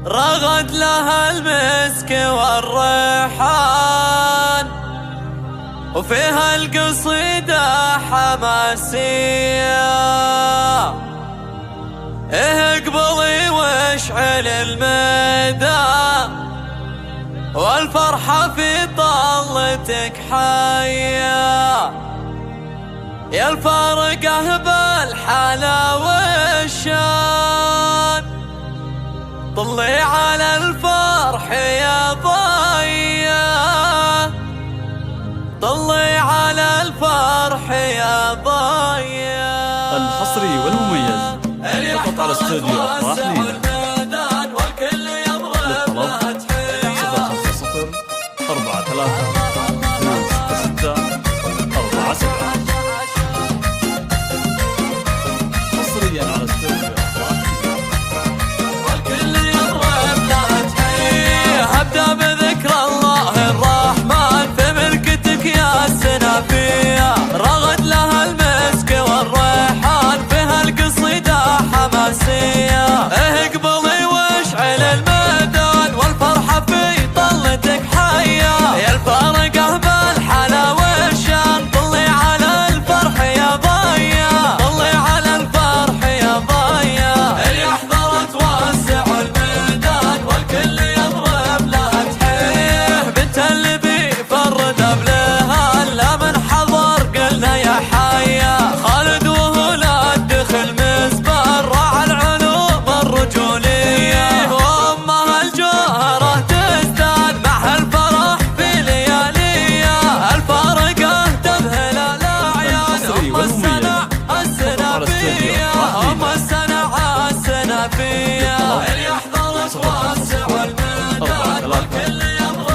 رغد لها المسك والريحان، وفيها القصيدة حماسية. اقبلي واشعل الميدان، والفرحة في طلتك حية. يا الفارقة بالحلا والشان، طلي على الفرح يا ضيّة، طلي على الفرح يا ضيّة. الحصري والمميز فقط على استوديو أفراح ليلى. للطلب 050 43 266 47 حصريا على استوديو أفراح ليلى. والكل يضرب لها تحية. هبدأ بذكر الله الرحمن في ملكتك يا السنافية. رغد لها المسك والريحان، فيها القصيدة حماسية. اقبلي واشعل الميدان، والفرحة في طلتك حية. يا الفارقة بالحلا والشان، طلي على الفرح يا ضيّة، طلي على الفرح يا ضيّة. اللي احضرت وسع الميدان، والكل يضرب لها تحية. بنت اللي بيفرد بلها، لا من حضر قلنا يا حية. خالد وهولاد دخل مسبر، راعى العلوم الرجولية. وامها الجوهرة تزداد مع الفرح في لياليها. الفارقة تذهل الاعيان، ام السنة السنافية، ام السنة السنافية. اللي يحضرك وسع الميدان، والكل يضرب